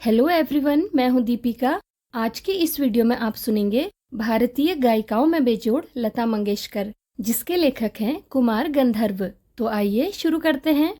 Hello everyone, मैं हूं दीपिका। आज के इस वीडियो में आप सुनेंगे भारतीय गायिकाओं में बेजोड़ लता मंगेशकर, जिसके लेखक हैं कुमार गंधर्व। तो आइए शुरू करते हैं।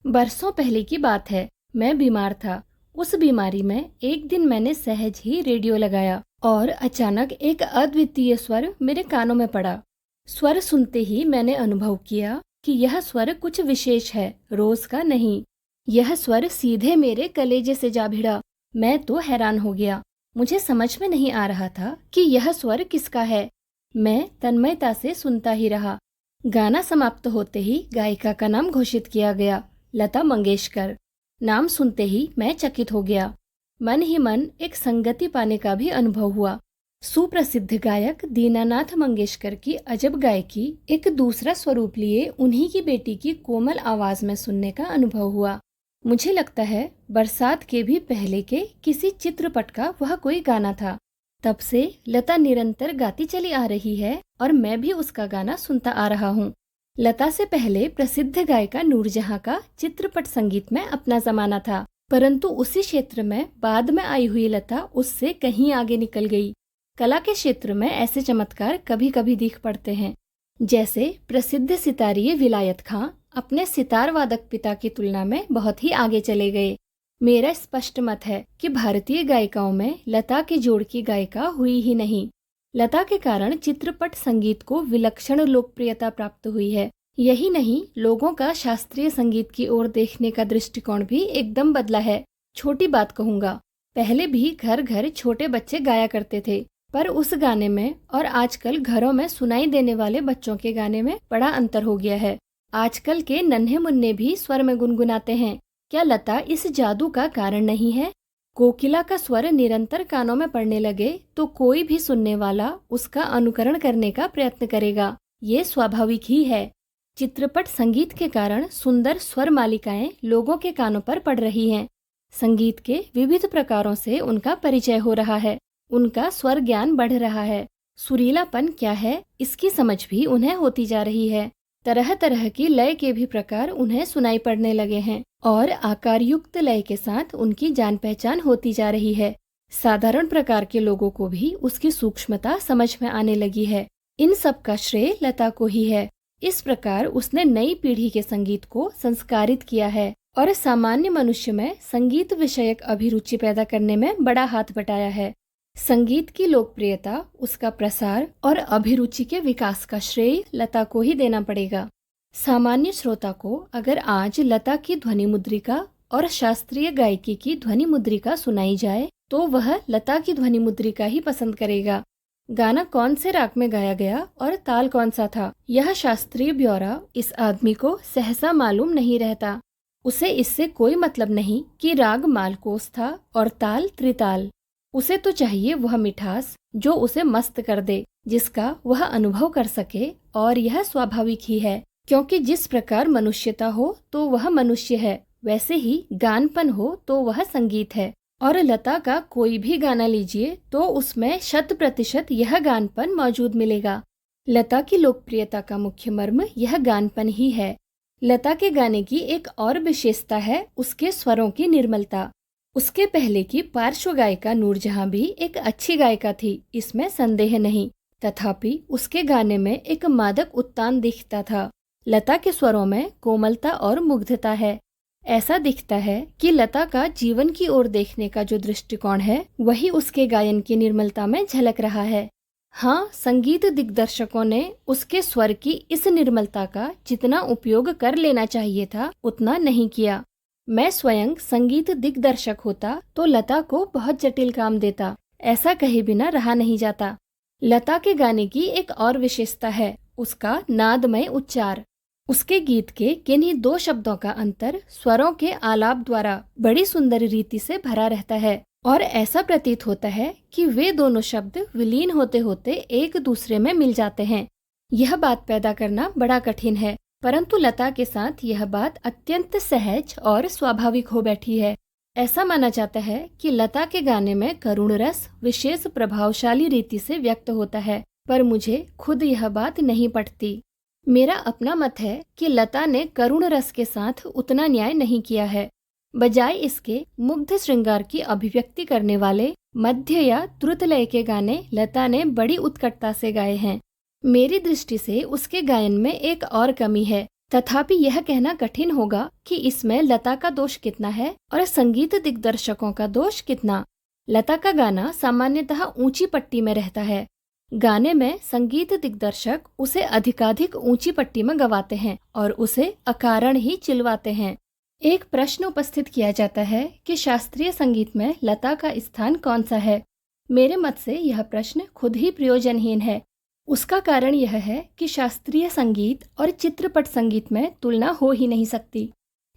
बरसों पहले की बात है, मैं बीमार था। उस बीमारी में एक दिन मैंने सहज ही रेडियो लगाया और अचानक एक अद्वितीय स्वर मेरे कानों में पड़ा। स्वर सुनते ही मैंने अनुभव किया कि यह स्वर कुछ विशेष है, रोज का नहीं। यह स्वर सीधे मेरे कलेजे से जा भिड़ा। मैं तो हैरान हो गया। मुझे समझ में नहीं आ रहा था कि यह स्वर किसका है। मैं तन्मयता से सुनता ही रहा। गाना समाप्त होते ही गायिका का नाम घोषित किया गया, लता मंगेशकर। नाम सुनते ही मैं चकित हो गया। मन ही मन एक संगति पाने का भी अनुभव हुआ। सुप्रसिद्ध गायक दीनानाथ मंगेशकर की अजब गायकी एक दूसरा स्वरूप लिए उन्हीं की बेटी की कोमल आवाज में सुनने का अनुभव हुआ। मुझे लगता है बरसात के भी पहले के किसी चित्रपट का वह कोई गाना था। तब से लता निरंतर गाती चली आ रही है और मैं भी उसका गाना सुनता आ रहा हूँ। लता से पहले प्रसिद्ध गायिका नूरजहां का चित्रपट संगीत में अपना जमाना था, परंतु उसी क्षेत्र में बाद में आई हुई लता उससे कहीं आगे निकल गई। कला के क्षेत्र में ऐसे चमत्कार कभी कभी दिख पड़ते हैं। जैसे प्रसिद्ध सितारिये विलायत खां अपने सितार वादक पिता की तुलना में बहुत ही आगे चले गए। मेरा स्पष्ट मत है कि भारतीय गायिकाओं में लता के जोड़ की गायिका हुई ही नहीं। लता के कारण चित्रपट संगीत को विलक्षण लोकप्रियता प्राप्त हुई है। यही नहीं, लोगों का शास्त्रीय संगीत की ओर देखने का दृष्टिकोण भी एकदम बदला है। छोटी बात कहूँगा, पहले भी घर घर छोटे बच्चे गाया करते थे, पर उस गाने में और आजकल घरों में सुनाई देने वाले बच्चों के गाने में बड़ा अंतर हो गया है। आजकल के नन्हे मुन्ने भी स्वर में गुनगुनाते हैं। क्या लता इस जादू का कारण नहीं है? कोकिला का स्वर निरंतर कानों में पड़ने लगे तो कोई भी सुनने वाला उसका अनुकरण करने का प्रयत्न करेगा। ये स्वाभाविक ही है। चित्रपट संगीत के कारण सुंदर स्वर मालिकाएं लोगों के कानों पर पड़ रही हैं। संगीत के विविध प्रकारों से उनका परिचय हो रहा है। उनका स्वर ज्ञान बढ़ रहा है। सुरीलापन क्या है, इसकी समझ भी उन्हें होती जा रही है। तरह तरह की लय के भी प्रकार उन्हें सुनाई पड़ने लगे हैं और आकार युक्त लय के साथ उनकी जान पहचान होती जा रही है। साधारण प्रकार के लोगों को भी उसकी सूक्ष्मता समझ में आने लगी है। इन सब का श्रेय लता को ही है। इस प्रकार उसने नई पीढ़ी के संगीत को संस्कारित किया है और सामान्य मनुष्य में संगीत विषयक अभिरुचि पैदा करने में बड़ा हाथ बटाया है। संगीत की लोकप्रियता, उसका प्रसार और अभिरुचि के विकास का श्रेय लता को ही देना पड़ेगा। सामान्य श्रोता को अगर आज लता की ध्वनि मुद्रिका और शास्त्रीय गायकी की ध्वनि मुद्रिका सुनाई जाए तो वह लता की ध्वनि मुद्रिका ही पसंद करेगा। गाना कौन से राग में गाया गया और ताल कौन सा था, यह शास्त्रीय ब्यौरा इस आदमी को सहसा मालूम नहीं रहता। उसे इससे कोई मतलब नहीं कि राग मालकोस था और ताल त्रिताल। उसे तो चाहिए वह मिठास जो उसे मस्त कर दे, जिसका वह अनुभव कर सके। और यह स्वाभाविक ही है, क्योंकि जिस प्रकार मनुष्यता हो तो वह मनुष्य है, वैसे ही गानपन हो तो वह संगीत है। और लता का कोई भी गाना लीजिए तो उसमें 100% यह गानपन मौजूद मिलेगा। लता की लोकप्रियता का मुख्य मर्म यह गानपन ही है। लता के गाने की एक और विशेषता है उसके स्वरों की निर्मलता। उसके पहले की पार्श्व गायिका नूरजहां भी एक अच्छी गायिका थी, इसमें संदेह नहीं। तथापि उसके गाने में एक मादक उत्तान दिखता था। लता के स्वरों में कोमलता और मुग्धता है। ऐसा दिखता है कि लता का जीवन की ओर देखने का जो दृष्टिकोण है वही उसके गायन की निर्मलता में झलक रहा है। हाँ, संगीत दिग्दर्शकों ने उसके स्वर की इस निर्मलता का जितना उपयोग कर लेना चाहिए था उतना नहीं किया। मैं स्वयं संगीत दिग्दर्शक होता तो लता को बहुत जटिल काम देता, ऐसा कहे बिना रहा नहीं जाता। लता के गाने की एक और विशेषता है उसका नादमय उच्चार। उसके गीत के किन्हीं 2 शब्दों का अंतर स्वरों के आलाप द्वारा बड़ी सुंदर रीति से भरा रहता है और ऐसा प्रतीत होता है कि वे दोनों शब्द विलीन होते होते एक दूसरे में मिल जाते हैं। यह बात पैदा करना बड़ा कठिन है, परंतु लता के साथ यह बात अत्यंत सहज और स्वाभाविक हो बैठी है। ऐसा माना जाता है कि लता के गाने में करुण रस विशेष प्रभावशाली रीति से व्यक्त होता है, पर मुझे खुद यह बात नहीं पटती। मेरा अपना मत है कि लता ने करुण रस के साथ उतना न्याय नहीं किया है। बजाय इसके मुग्ध श्रृंगार की अभिव्यक्ति करने वाले मध्य या द्रुत लय के गाने लता ने बड़ी उत्कटता से गाए हैं। मेरी दृष्टि से उसके गायन में एक और कमी है, तथापि यह कहना कठिन होगा कि इसमें लता का दोष कितना है और संगीत दिग्दर्शकों का दोष कितना। लता का गाना सामान्यतः ऊंची पट्टी में रहता है। गाने में संगीत दिग्दर्शक उसे अधिकाधिक ऊंची पट्टी में गवाते हैं और उसे अकारण ही चिल्वाते हैं। एक प्रश्न उपस्थित किया जाता है कि शास्त्रीय संगीत में लता का स्थान कौन सा है। मेरे मत से यह प्रश्न खुद ही प्रयोजनहीन है। उसका कारण यह है कि शास्त्रीय संगीत और चित्रपट संगीत में तुलना हो ही नहीं सकती।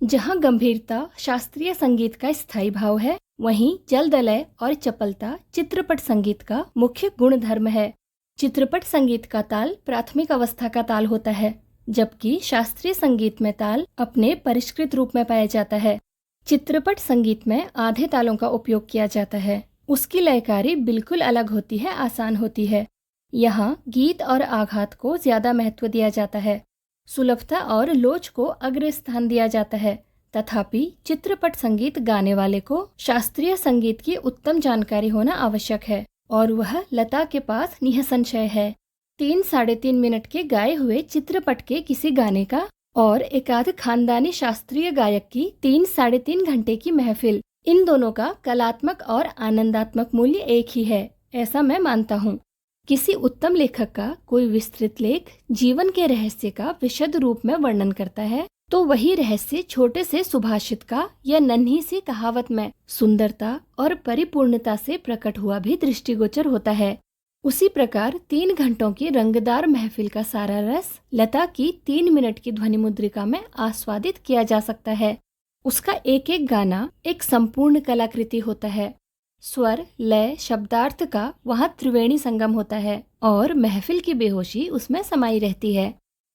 जहाँ गंभीरता शास्त्रीय संगीत का स्थायी भाव है, वहीं जल्दलय और चपलता चित्रपट संगीत का मुख्य गुणधर्म है। चित्रपट संगीत का ताल प्राथमिक अवस्था का ताल होता है, जबकि शास्त्रीय संगीत में ताल अपने परिष्कृत रूप में पाया जाता है। चित्रपट संगीत में आधे तालों का उपयोग किया जाता है। उसकी लयकारी बिल्कुल अलग होती है, आसान होती है। यहाँ गीत और आघात को ज्यादा महत्व दिया जाता है, सुलभता और लोच को अग्र स्थान दिया जाता है। तथापि चित्रपट संगीत गाने वाले को शास्त्रीय संगीत की उत्तम जानकारी होना आवश्यक है, और वह लता के पास निःसंशय है। 3-3.5 मिनट के गाए हुए चित्रपट के किसी गाने का और एकाध खानदानी शास्त्रीय गायक की 3-3.5 घंटे की महफिल, इन दोनों का कलात्मक और आनंदात्मक मूल्य एक ही है, ऐसा मैं मानता हूँ। किसी उत्तम लेखक का कोई विस्तृत लेख जीवन के रहस्य का विशद रूप में वर्णन करता है, तो वही रहस्य छोटे से सुभाषित का या नन्ही सी कहावत में सुंदरता और परिपूर्णता से प्रकट हुआ भी दृष्टिगोचर होता है। उसी प्रकार 3 घंटों की रंगदार महफिल का सारा रस लता की 3 मिनट की ध्वनि मुद्रिका में आस्वादित किया जा सकता है। उसका एक एक गाना एक संपूर्ण कलाकृति होता है। स्वर, लय, शब्दार्थ का वहाँ त्रिवेणी संगम होता है और महफिल की बेहोशी उसमें समाई रहती है।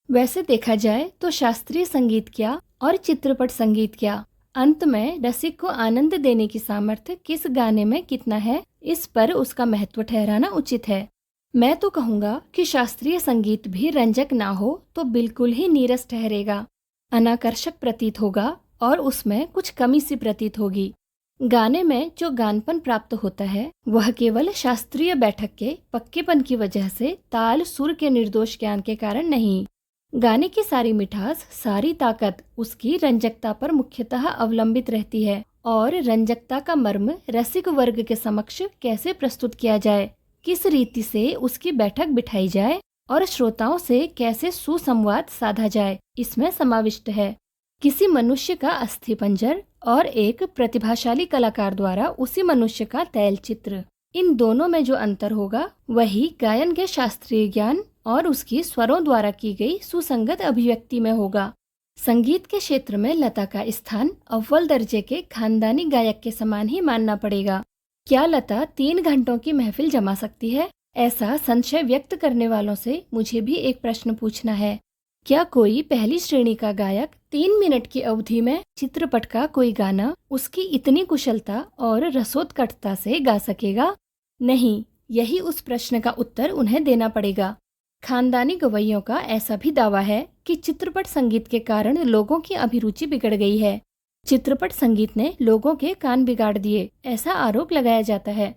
वैसे देखा जाए तो शास्त्रीय संगीत क्या और चित्रपट संगीत क्या, अंत में रसिक को आनंद देने की सामर्थ्य किस गाने में कितना है, इस पर उसका महत्व ठहराना उचित है। मैं तो कहूँगा कि शास्त्रीय संगीत भी रंजक ना हो तो बिल्कुल ही नीरस ठहरेगा, अनाकर्षक प्रतीत होगा और उसमें कुछ कमी सी प्रतीत होगी। गाने में जो गानपन प्राप्त होता है वह केवल शास्त्रीय बैठक के पक्केपन की वजह से ताल सुर के निर्दोष ज्ञान के कारण नहीं। गाने की सारी मिठास, सारी ताकत उसकी रंजकता पर मुख्यतः अवलंबित रहती है, और रंजकता का मर्म रसिक वर्ग के समक्ष कैसे प्रस्तुत किया जाए, किस रीति से उसकी बैठक बिठाई जाए और श्रोताओं से कैसे सुसंवाद साधा जाए, इसमें समाविष्ट है। किसी मनुष्य का अस्थिपंजर और एक प्रतिभाशाली कलाकार द्वारा उसी मनुष्य का तैलचित्र, इन दोनों में जो अंतर होगा वही गायन के शास्त्रीय ज्ञान और उसकी स्वरों द्वारा की गई सुसंगत अभिव्यक्ति में होगा। संगीत के क्षेत्र में लता का स्थान अव्वल दर्जे के खानदानी गायक के समान ही मानना पड़ेगा। क्या लता 3 घंटों की महफिल जमा सकती है? ऐसा संशय व्यक्त करने वालों से मुझे भी एक प्रश्न पूछना है। क्या कोई पहली श्रेणी का गायक 3 मिनट की अवधि में चित्रपट का कोई गाना उसकी इतनी कुशलता और रसोत्कटता से गा सकेगा? नहीं, यही उस प्रश्न का उत्तर उन्हें देना पड़ेगा। खानदानी गवैयों का ऐसा भी दावा है कि चित्रपट संगीत के कारण लोगों की अभिरुचि बिगड़ गई है। चित्रपट संगीत ने लोगों के कान बिगाड़ दिए, ऐसा आरोप लगाया जाता है।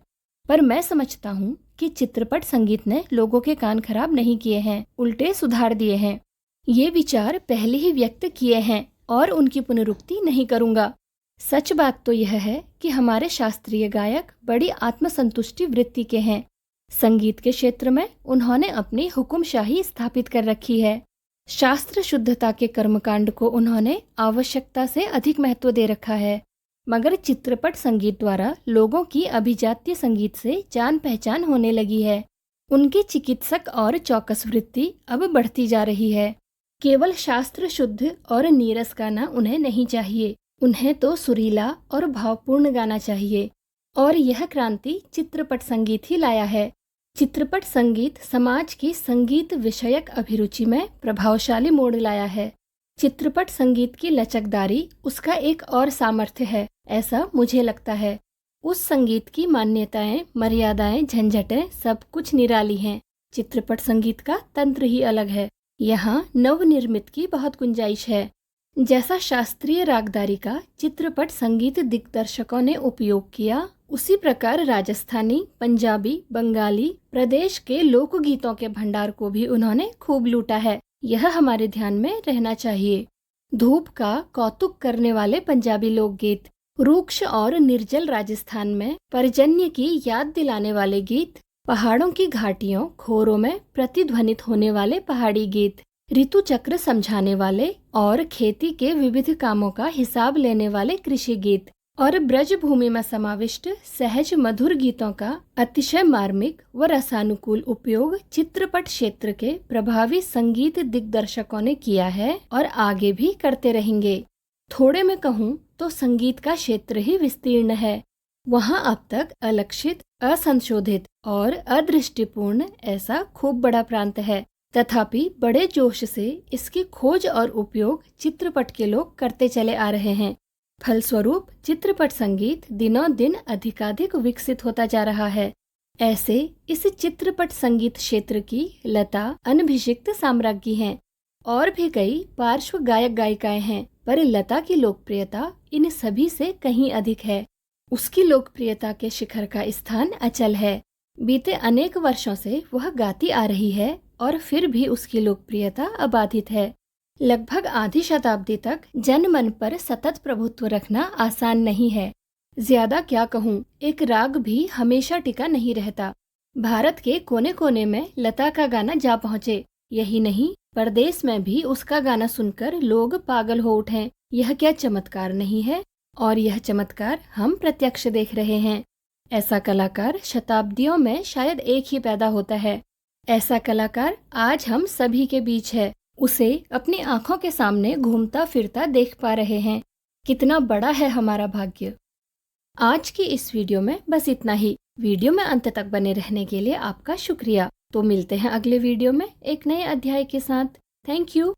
पर मैं समझता हूँ कि चित्रपट संगीत ने लोगों के कान खराब नहीं किए हैं, उल्टे सुधार दिए हैं। ये विचार पहले ही व्यक्त किए हैं और उनकी पुनरुक्ति नहीं करूँगा। सच बात तो यह है कि हमारे शास्त्रीय गायक बड़ी आत्मसंतुष्टि वृत्ति के हैं। संगीत के क्षेत्र में उन्होंने अपनी हुकुमशाही स्थापित कर रखी है। शास्त्र शुद्धता के कर्मकांड को उन्होंने आवश्यकता से अधिक महत्व दे रखा है। मगर चित्रपट संगीत द्वारा लोगों की अभिजात्य संगीत से जान पहचान होने लगी है। उनकी चिकित्सक और चौकस वृत्ति अब बढ़ती जा रही है। केवल शास्त्र शुद्ध और नीरस गाना उन्हें नहीं चाहिए, उन्हें तो सुरीला और भावपूर्ण गाना चाहिए। और यह क्रांति चित्रपट संगीत ही लाया है। चित्रपट संगीत समाज की संगीत विषयक अभिरुचि में प्रभावशाली मोड़ लाया है। चित्रपट संगीत की लचकदारी उसका एक और सामर्थ्य है, ऐसा मुझे लगता है। उस संगीत की मान्यताएं, मर्यादाएं, झंझटें सब कुछ निराली हैं। चित्रपट संगीत का तंत्र ही अलग है। यहाँ नवनिर्मित की बहुत गुंजाइश है। जैसा शास्त्रीय रागदारी का चित्रपट संगीत दिग्दर्शकों ने उपयोग किया, उसी प्रकार राजस्थानी, पंजाबी, बंगाली प्रदेश के लोकगीतों के भंडार को भी उन्होंने खूब लूटा है। यह हमारे ध्यान में रहना चाहिए। धूप का कौतुक करने वाले पंजाबी लोकगीत, रुक्ष और निर्जल राजस्थान में पर्जन्य की याद दिलाने वाले गीत, पहाड़ों की घाटियों खोरों में प्रतिध्वनित होने वाले पहाड़ी गीत, ऋतु चक्र समझाने वाले और खेती के विविध कामों का हिसाब लेने वाले कृषि गीत और ब्रज भूमि में समाविष्ट सहज मधुर गीतों का अतिशय मार्मिक व रसानुकूल उपयोग चित्रपट क्षेत्र के प्रभावी संगीत दिग्दर्शकों ने किया है और आगे भी करते रहेंगे। थोड़े में कहूँ तो संगीत का क्षेत्र ही विस्तीर्ण है। वहाँ अब तक अलक्षित, असंशोधित और अदृष्टिपूर्ण ऐसा खूब बड़ा प्रांत है। तथापि बड़े जोश से इसकी खोज और उपयोग चित्रपट के लोग करते चले आ रहे हैं। फलस्वरूप चित्रपट संगीत दिनों दिन अधिकाधिक विकसित होता जा रहा है। ऐसे इस चित्रपट संगीत क्षेत्र की लता अनभिषिक्त साम्राज्ञी हैं। और भी कई पार्श्व गायक गायिकाएं हैं, पर लता की लोकप्रियता इन सभी से कहीं अधिक है। उसकी लोकप्रियता के शिखर का स्थान अचल है। बीते अनेक वर्षों से वह गाती आ रही है और फिर भी उसकी लोकप्रियता अबाधित है। लगभग आधी शताब्दी तक जन मन पर सतत प्रभुत्व रखना आसान नहीं है। ज्यादा क्या कहूँ, एक राग भी हमेशा टिका नहीं रहता। भारत के कोने कोने में लता का गाना जा पहुँचे। यही नहीं, परदेश में भी उसका गाना सुनकर लोग पागल हो उठे। यह क्या चमत्कार नहीं है? और यह चमत्कार हम प्रत्यक्ष देख रहे हैं। ऐसा कलाकार शताब्दियों में शायद एक ही पैदा होता है। ऐसा कलाकार आज हम सभी के बीच है। उसे अपनी आंखों के सामने घूमता फिरता देख पा रहे हैं। कितना बड़ा है हमारा भाग्य। आज की इस वीडियो में बस इतना ही। वीडियो में अंत तक बने रहने के लिए आपका शुक्रिया। तो मिलते हैं अगले वीडियो में एक नए अध्याय के साथ। Thank you.